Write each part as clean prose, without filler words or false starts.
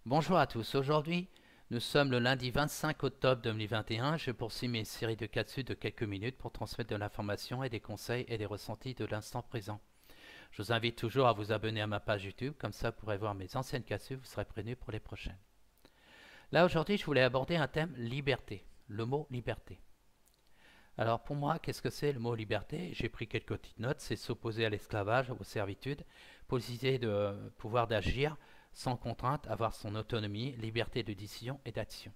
Bonjour à tous, aujourd'hui nous sommes le lundi 25 octobre 2021. Je poursuis mes séries de capsules de quelques minutes pour transmettre de l'information et des conseils et des ressentis de l'instant présent. Je vous invite toujours à vous abonner à ma page YouTube, comme ça vous pourrez voir mes anciennes capsules, vous serez prévenus pour les prochaines. Là aujourd'hui je voulais aborder un thème liberté, le mot liberté. Alors pour moi, qu'est-ce que c'est le mot liberté? J'ai pris quelques petites notes, c'est s'opposer à l'esclavage, aux servitudes, posséder de pouvoir d'agir sans contrainte, avoir son autonomie, liberté de décision et d'action.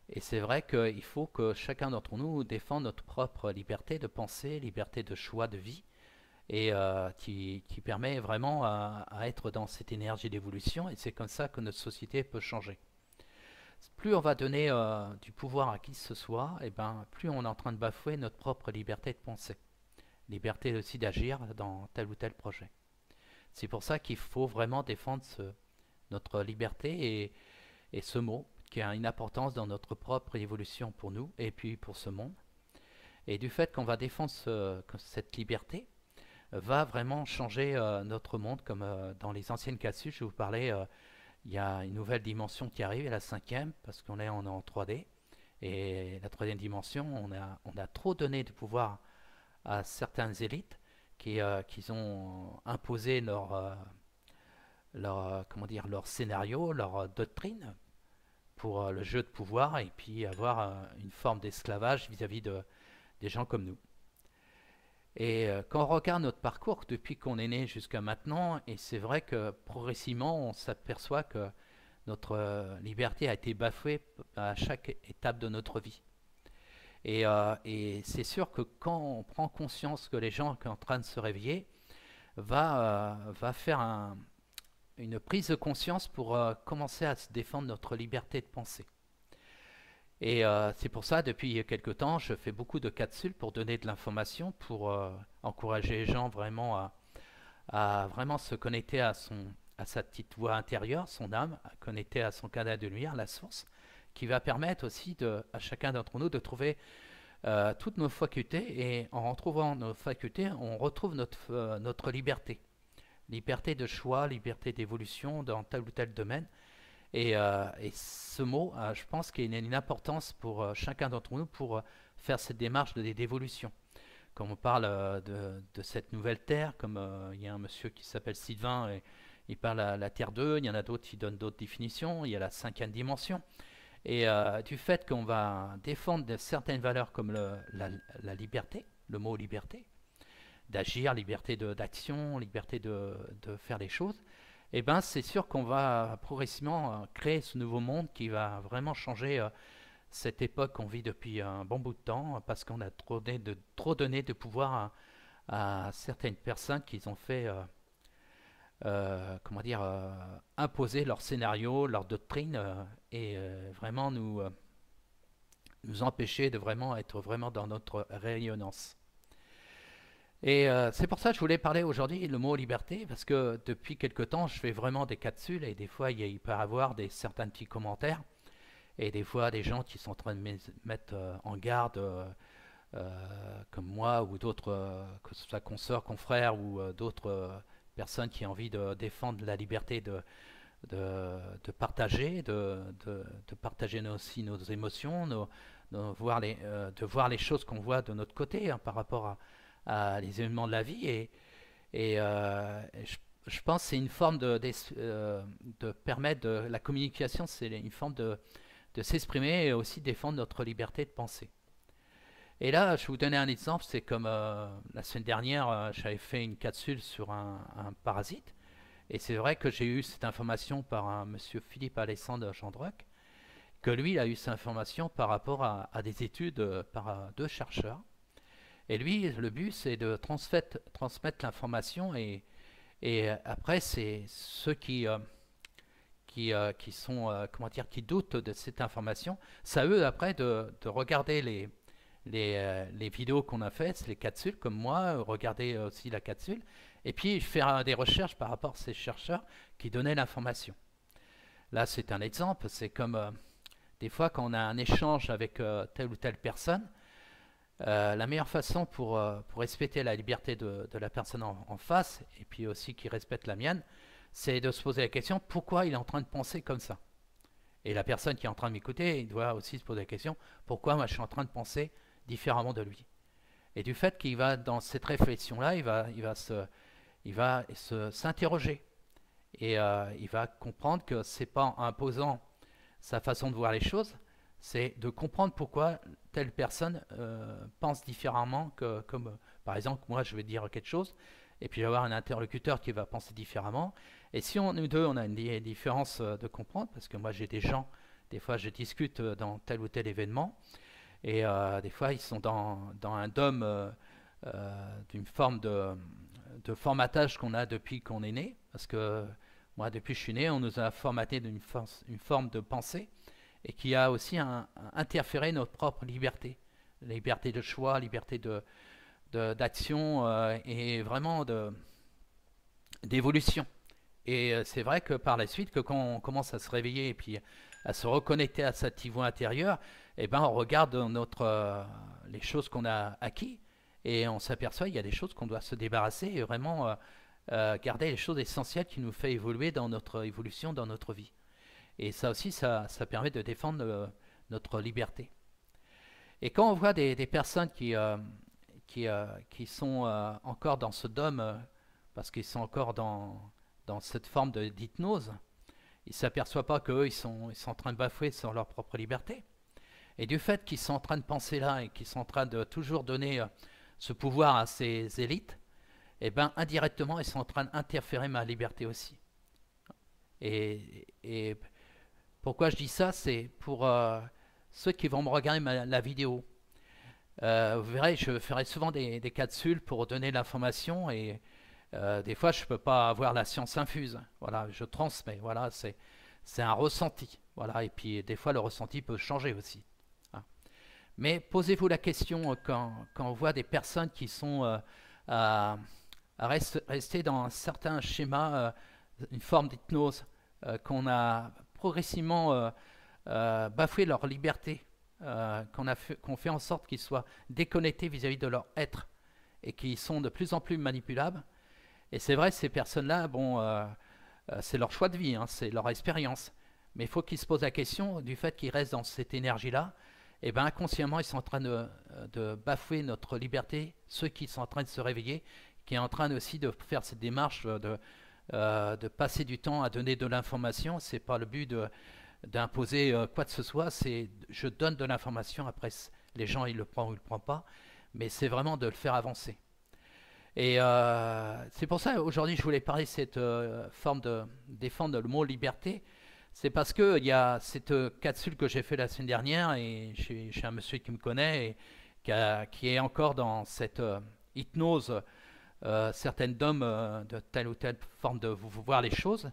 Et c'est vrai qu'il faut que chacun d'entre nous défende notre propre liberté de pensée, liberté de choix de vie, et qui permet vraiment à être dans cette énergie d'évolution, et c'est comme ça que notre société peut changer. Plus on va donner du pouvoir à qui que ce soit, et ben, plus on est en train de bafouer notre propre liberté de penser, liberté aussi d'agir dans tel ou tel projet. C'est pour ça qu'il faut vraiment défendre notre liberté et ce mot qui a une importance dans notre propre évolution pour nous et puis pour ce monde. Et du fait qu'on va défendre cette liberté, va vraiment changer notre monde, comme dans les anciennes capsules, je vous parlais, il y a une nouvelle dimension qui arrive, la cinquième, parce qu'on est en 3D. Et la troisième dimension, on a trop donné de pouvoir à certaines élites qui ont imposé comment dire, leur scénario, leur doctrine pour le jeu de pouvoir et puis avoir une forme d'esclavage vis-à-vis des gens comme nous. Et quand on regarde notre parcours depuis qu'on est né jusqu'à maintenant, et c'est vrai que progressivement on s'aperçoit que notre liberté a été bafouée à chaque étape de notre vie. Et c'est sûr que quand on prend conscience que les gens qui sont en train de se réveiller, va faire une prise de conscience pour commencer à se défendre notre liberté de penser. Et c'est pour ça, depuis quelque temps, je fais beaucoup de capsules pour donner de l'information, pour encourager les gens vraiment à vraiment se connecter à sa petite voix intérieure, son âme, à connecter à son canal de lumière, la source, qui va permettre aussi à chacun d'entre nous de trouver toutes nos facultés, et en retrouvant nos facultés, on retrouve notre liberté. Liberté de choix, liberté d'évolution dans tel ou tel domaine. Et ce mot, je pense qu'il a une importance pour chacun d'entre nous pour faire cette démarche d'évolution. Quand on parle de cette nouvelle Terre, comme il y a un monsieur qui s'appelle Sylvain, et il parle à la Terre 2, il y en a d'autres qui donnent d'autres définitions, il y a la cinquième dimension. Et du fait qu'on va défendre certaines valeurs comme la liberté, le mot liberté, d'agir, liberté d'action, liberté de faire les choses, et ben c'est sûr qu'on va progressivement créer ce nouveau monde qui va vraiment changer cette époque qu'on vit depuis un bon bout de temps, parce qu'on a trop donné de pouvoir à certaines personnes qui ont fait comment dire, imposer leur scénario, leur doctrine, et vraiment nous empêcher de vraiment être vraiment dans notre rayonnance. Et c'est pour ça que je voulais parler aujourd'hui le mot liberté, parce que depuis quelque temps je fais vraiment des capsules, et des fois il peut y avoir certains petits commentaires, et des fois des gens qui sont en train de me mettre en garde, comme moi ou d'autres, que ce soit consoeurs, confrères ou d'autres personnes qui ont envie de défendre la liberté de partager, de partager aussi nos émotions, de voir les choses qu'on voit de notre côté, hein, par rapport à les événements de la vie. Je pense que c'est une forme de permettre la communication, c'est une forme de s'exprimer et aussi défendre notre liberté de penser. Et là, je vais vous donner un exemple, c'est comme la semaine dernière, j'avais fait une capsule sur un parasite, et c'est vrai que j'ai eu cette information par un monsieur Philippe Alexandre Gendruck, que lui, il a eu cette information par rapport à des études par deux chercheurs. Et lui, le but, c'est de transmettre l'information, et après, c'est ceux qui sont, comment dire, qui doutent de cette information, c'est à eux après de regarder les vidéos qu'on a faites, les capsules, comme moi, regarder aussi la capsule, et puis faire des recherches par rapport à ces chercheurs qui donnaient l'information. Là, c'est un exemple, c'est comme des fois quand on a un échange avec telle ou telle personne, la meilleure façon pour respecter la liberté de la personne en face, et puis aussi qui respecte la mienne, c'est de se poser la question pourquoi il est en train de penser comme ça. Et la personne qui est en train de m'écouter, il doit aussi se poser la question pourquoi moi je suis en train de penser différemment de lui. Et du fait qu'il va dans cette réflexion-là, il va s'interroger. Et il va comprendre que c'est pas en imposant sa façon de voir les choses, c'est de comprendre pourquoi telle personne pense différemment que, comme par exemple moi je vais dire quelque chose et puis je vais avoir un interlocuteur qui va penser différemment. Et si nous deux on a une différence de comprendre, parce que moi j'ai des gens, des fois je discute dans tel ou tel événement et des fois ils sont dans un dôme d'une forme de formatage qu'on a depuis qu'on est né, parce que moi depuis que je suis né on nous a formaté une forme de pensée et qui a aussi interféré notre propre liberté, liberté de choix, liberté d'action et vraiment d'évolution. Et c'est vrai que par la suite, que quand on commence à se réveiller et puis à se reconnecter à cette niveau intérieur, eh ben on regarde les choses qu'on a acquis et on s'aperçoit qu'il y a des choses qu'on doit se débarrasser et vraiment garder les choses essentielles qui nous font évoluer dans notre évolution, dans notre vie. Et ça aussi, ça permet de défendre notre liberté. Et quand on voit des personnes qui sont encore dans ce dôme, parce qu'ils sont encore dans cette forme d'hypnose, ils ne s'aperçoivent pas qu'eux, ils sont en train de bafouer sur leur propre liberté. Et du fait qu'ils sont en train de penser là et qu'ils sont en train de toujours donner ce pouvoir à ces élites, eh ben, indirectement, ils sont en train d'interférer ma liberté aussi. Et pourquoi je dis ça, c'est pour ceux qui vont me regarder la vidéo. Vous verrez, je ferai souvent des capsules pour donner l'information et des fois je ne peux pas avoir la science infuse. Voilà, je transmets. Voilà, c'est un ressenti. Voilà, et puis des fois le ressenti peut changer aussi. Hein. Mais posez-vous la question quand on voit des personnes qui sont à rester dans un certain schéma, une forme d'hypnose, qu'on a progressivement bafoué leur liberté, qu'on fait en sorte qu'ils soient déconnectés vis-à-vis de leur être et qu'ils sont de plus en plus manipulables. Et c'est vrai, ces personnes-là, bon, c'est leur choix de vie, hein, c'est leur expérience. Mais il faut qu'ils se posent la question du fait qu'ils restent dans cette énergie-là. Et bien inconsciemment, ils sont en train de bafouer notre liberté, ceux qui sont en train de se réveiller, qui est en train aussi de faire cette démarche de passer du temps à donner de l'information. C'est pas le but d'imposer quoi que ce soit, c'est je donne de l'information, après les gens ils le prennent ou ils le prennent pas, mais c'est vraiment de le faire avancer. Et c'est pour ça aujourd'hui je voulais parler de cette forme de défendre le mot liberté. C'est parce que il y a cette capsule que j'ai fait la semaine dernière et chez un monsieur qui me connaît et qui est encore dans cette hypnose certaines d'hommes de telle ou telle forme de voir les choses.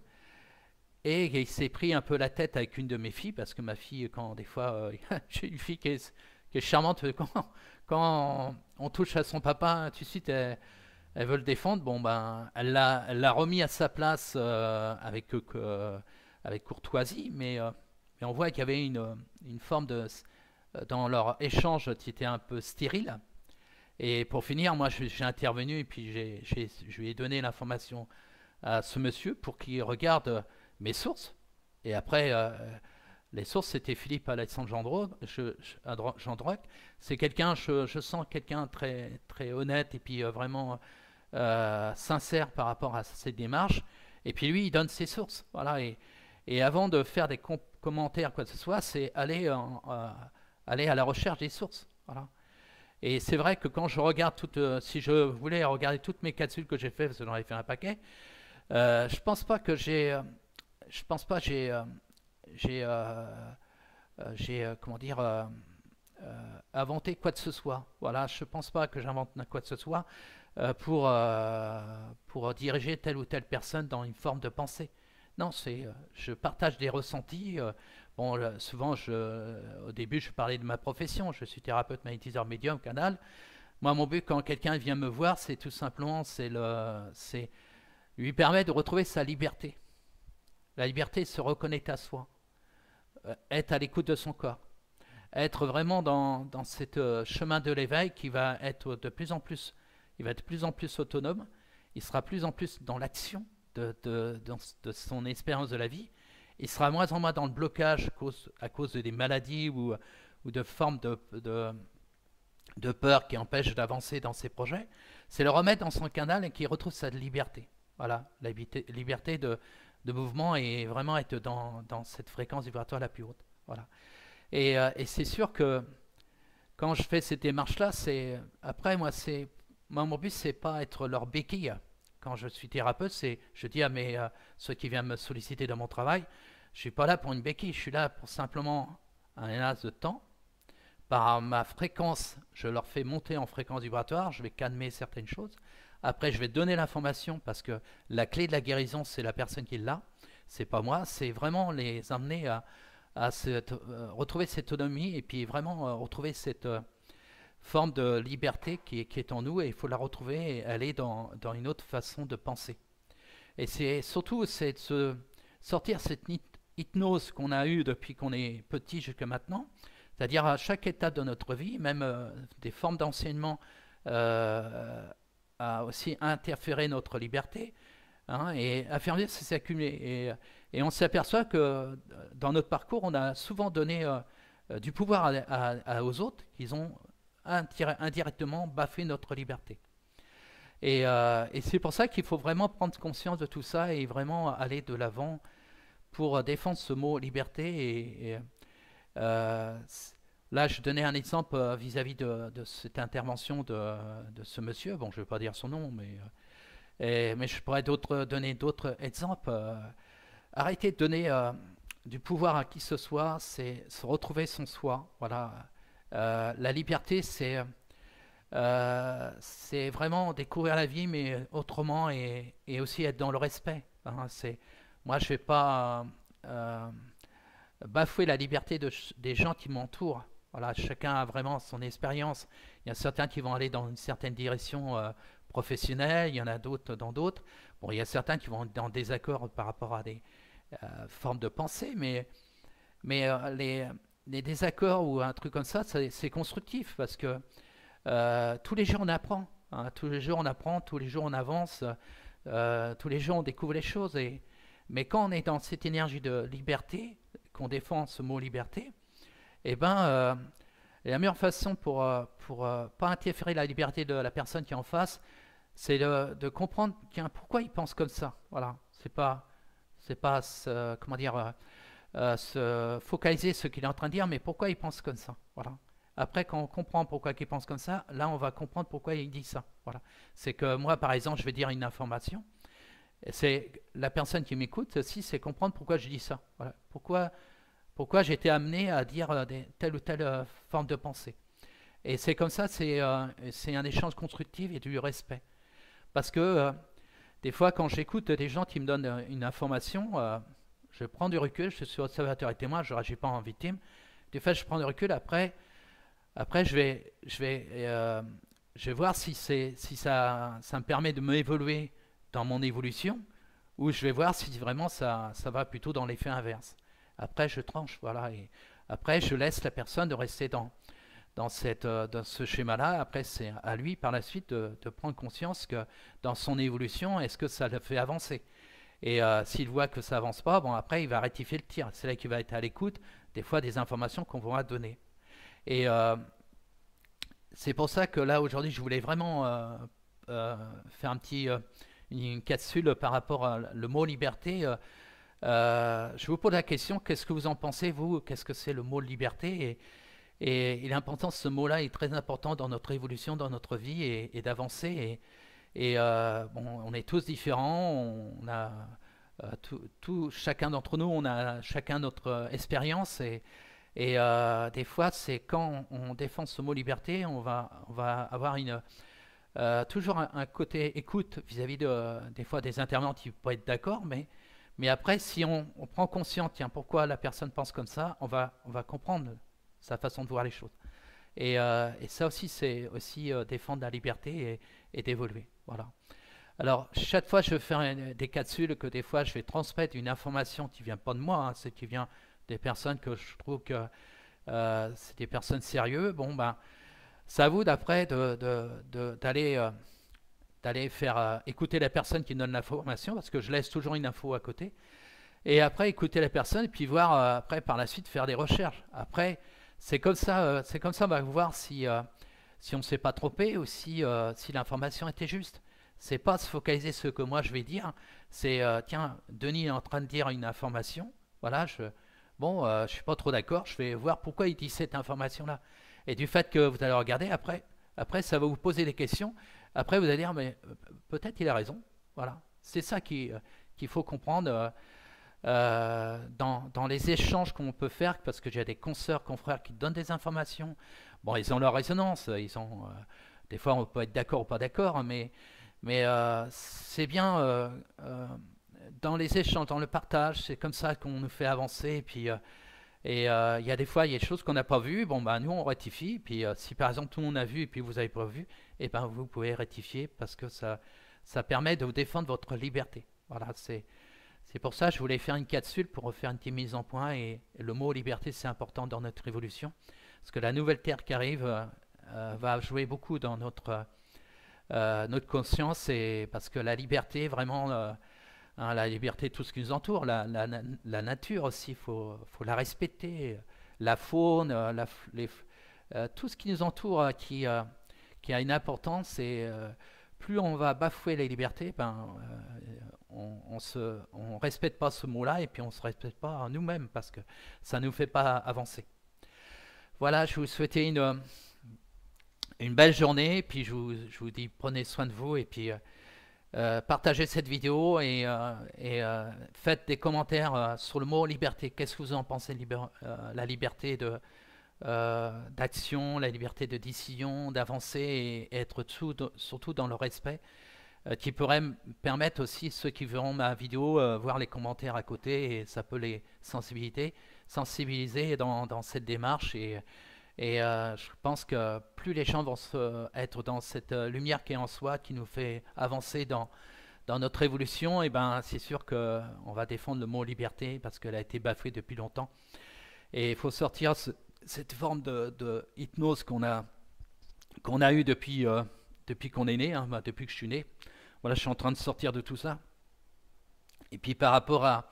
Et il s'est pris un peu la tête avec une de mes filles, parce que ma fille, quand des fois, j'ai une fille qui est charmante, quand on touche à son papa, tout de suite, elle veut le défendre. Bon, ben, elle l'a remis à sa place avec courtoisie, mais on voit qu'il y avait une forme dans leur échange qui était un peu stérile. Et pour finir, moi, j'ai intervenu et puis je lui ai donné l'information à ce monsieur pour qu'il regarde mes sources. Et après, les sources, c'était Philippe Alexandre Gendroc. C'est quelqu'un, je sens quelqu'un très, très honnête et puis vraiment sincère par rapport à cette démarche. Et puis lui, il donne ses sources. Voilà. Et avant de faire des commentaires, quoi que ce soit, c'est aller à la recherche des sources. Voilà. Et c'est vrai que quand je regarde si je voulais regarder toutes mes capsules que j'ai fait, parce que j'en ai fait un paquet, je pense pas que j'ai comment dire inventé quoi que ce soit. Voilà, je pense pas que j'invente quoi que ce soit pour diriger telle ou telle personne dans une forme de pensée. Non, je partage des ressentis. Bon, souvent, au début, je parlais de ma profession. Je suis thérapeute, magnétiseur, médium, canal. Moi, mon but, quand quelqu'un vient me voir, c'est tout simplement, c'est lui permettre de retrouver sa liberté. La liberté, se reconnecter à soi, être à l'écoute de son corps, être vraiment dans ce chemin de l'éveil qui va être de plus en plus, il va être de plus en plus autonome. Il sera de plus en plus dans l'action. de son expérience de la vie, il sera moins en moins dans le blocage à cause des maladies ou de formes de peur qui empêchent d'avancer dans ses projets. C'est le remettre dans son canal et qu'il retrouve sa liberté. Voilà, la liberté de mouvement et vraiment être dans cette fréquence vibratoire la plus haute. Voilà. Et c'est sûr que quand je fais cette démarche-là, après moi mon but c'est pas être leur béquille. Quand je suis thérapeute, je dis à ceux qui viennent me solliciter dans mon travail, je suis pas là pour une béquille, je suis là pour simplement un laps de temps. Par ma fréquence, je leur fais monter en fréquence vibratoire, je vais calmer certaines choses. Après, je vais donner l'information parce que la clé de la guérison, c'est la personne qui l'a, c'est pas moi, c'est vraiment les amener à retrouver cette autonomie et puis vraiment retrouver cette forme de liberté qui est en nous et il faut la retrouver et aller dans une autre façon de penser. Et c'est surtout de se sortir cette hypnose qu'on a eue depuis qu'on est petit jusqu'à maintenant, c'est-à-dire à chaque étape de notre vie, même des formes d'enseignement a aussi interféré notre liberté, hein, et affirmer, c'est s'accumuler. Et on s'aperçoit que dans notre parcours, on a souvent donné du pouvoir aux autres, qu'ils ont indirectement bafoué notre liberté. Et c'est pour ça qu'il faut vraiment prendre conscience de tout ça et vraiment aller de l'avant pour défendre ce mot liberté. Là, je donnais un exemple vis-à-vis de cette intervention de ce monsieur. Bon, je ne vais pas dire son nom, mais je pourrais donner d'autres exemples. Arrêter de donner du pouvoir à qui que ce soit, c'est se retrouver son soi. Voilà. La liberté, c'est vraiment découvrir la vie, mais autrement, et aussi être dans le respect. Hein. Moi, je ne vais pas bafouer la liberté des gens qui m'entourent. Voilà, chacun a vraiment son expérience. Il y a certains qui vont aller dans une certaine direction professionnelle, il y en a d'autres dans d'autres. Bon, il y a certains qui vont être en désaccord par rapport à des formes de pensée, mais les désaccords ou un truc comme ça, c'est constructif parce que tous les jours on apprend, hein, tous les jours on apprend, tous les jours on avance, tous les jours on découvre les choses. Mais quand on est dans cette énergie de liberté, qu'on défend ce mot liberté, eh ben, la meilleure façon pour pas interférer la liberté de la personne qui est en face, c'est de comprendre pourquoi il pense comme ça. Voilà, c'est pas comment dire, se focaliser sur ce qu'il est en train de dire, mais pourquoi il pense comme ça. Voilà. Après, quand on comprend pourquoi il pense comme ça, là, on va comprendre pourquoi il dit ça. Voilà. C'est que moi, par exemple, je vais dire une information. C'est la personne qui m'écoute aussi, c'est comprendre pourquoi je dis ça. Voilà. Pourquoi j'ai été amené à dire telle ou telle forme de pensée. Et c'est comme ça, c'est un échange constructif et du respect. Parce que des fois, quand j'écoute des gens qui me donnent une information, je prends du recul, je suis observateur et témoin, je ne réagis pas en victime. Des fois, je prends du recul, après je vais voir si ça me permet de m'évoluer dans mon évolution, ou je vais voir si vraiment ça va plutôt dans l'effet inverse. Après, je tranche, voilà, et après, je laisse la personne de rester dans ce schéma-là. Après, c'est à lui, par la suite, de prendre conscience que dans son évolution, est-ce que ça le fait avancer? Et s'il voit que ça avance pas, bon, après, il va rectifier le tir. C'est là qu'il va être à l'écoute, des fois, des informations qu'on va donner. Et c'est pour ça que là, aujourd'hui, je voulais vraiment faire une capsule par rapport au mot liberté. Je vous pose la question, qu'est-ce que vous en pensez, vous? Qu'est-ce que c'est le mot liberté? Et l'importance de ce mot-là est très important dans notre évolution, dans notre vie, et d'avancer. Bon, on est tous différents, on a chacun d'entre nous, on a chacun notre expérience. Et des fois, c'est quand on défend ce mot liberté, on va avoir toujours un côté écoute vis-à-vis des fois des intervenants qui peuvent être d'accord, mais après, si on prend conscience, tiens, pourquoi la personne pense comme ça, on va comprendre sa façon de voir les choses. Et ça aussi, c'est aussi défendre la liberté et d'évoluer. Voilà. Alors, chaque fois, je fais des capsules que des fois, je vais transmettre une information qui vient pas de moi, hein, c'est qui vient des personnes que je trouve que c'est des personnes sérieuses. Bon, ben, c'est à vous d'après d'aller d'aller faire écouter la personne qui donne l'information, parce que je laisse toujours une info à côté. Et après, écouter la personne, et puis voir, après, par la suite, faire des recherches. Après, c'est comme ça, on va voir si on ne s'est pas trompé ou si l'information était juste. C'est pas se focaliser sur ce que moi je vais dire. C'est, tiens, Denis est en train de dire une information. Voilà, je suis pas trop d'accord. Je vais voir pourquoi il dit cette information-là. Et du fait que vous allez regarder, après, ça va vous poser des questions. Après, vous allez dire, mais peut-être il a raison. Voilà, c'est ça qu'il faut comprendre. Dans les échanges qu'on peut faire, parce que j'ai des consoeurs, confrères qui donnent des informations. Bon, ils ont leur résonance, des fois on peut être d'accord ou pas d'accord, hein, mais c'est bien dans les échanges, dans le partage, c'est comme ça qu'on nous fait avancer. Et il y a des fois, il y a des choses qu'on n'a pas vues, bon bah nous on rectifie, puis si par exemple tout le monde a vu et puis vous n'avez pas vu, et ben vous pouvez rectifier parce que ça permet de vous défendre votre liberté. Voilà, c'est pour ça que je voulais faire une capsule pour refaire une petite mise en point. Et le mot liberté, c'est important dans notre évolution. Parce que la nouvelle Terre qui arrive va jouer beaucoup dans notre conscience. Et parce que la liberté, vraiment, la liberté, tout ce qui nous entoure, la nature aussi, faut la respecter. La faune, tout ce qui nous entoure, qui a une importance. Et plus on va bafouer les libertés, on respecte pas ce mot-là et puis on se respecte pas nous-mêmes parce que ça nous fait pas avancer. Voilà, je vous souhaitais une belle journée et puis je vous dis prenez soin de vous et puis partagez cette vidéo et faites des commentaires sur le mot liberté. Qu'est-ce que vous en pensez, la liberté d'action, la liberté de décision, d'avancer et être surtout dans le respect, qui pourrait me permettre aussi, ceux qui verront ma vidéo, voir les commentaires à côté, et ça peut les sensibiliser dans cette démarche. Et je pense que plus les gens vont être dans cette lumière qui est en soi, qui nous fait avancer dans notre évolution, et ben c'est sûr qu'on va défendre le mot liberté parce qu'elle a été bafouée depuis longtemps. Et il faut sortir cette forme de hypnose qu'on a eu depuis qu'on est né, hein, depuis que je suis né. Voilà, je suis en train de sortir de tout ça. Et puis par rapport à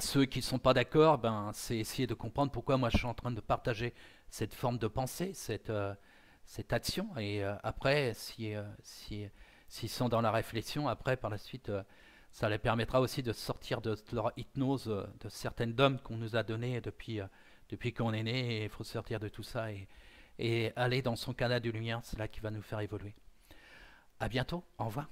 ceux qui ne sont pas d'accord, c'est essayer de comprendre pourquoi moi je suis en train de partager cette forme de pensée, cette action. Et après, s'ils sont dans la réflexion, après par la suite, ça les permettra aussi de sortir de leur hypnose, de certaines dogmes qu'on nous a données depuis qu'on est né. Et il faut sortir de tout ça et aller dans son canal de lumière, c'est là qui va nous faire évoluer. À bientôt, au revoir.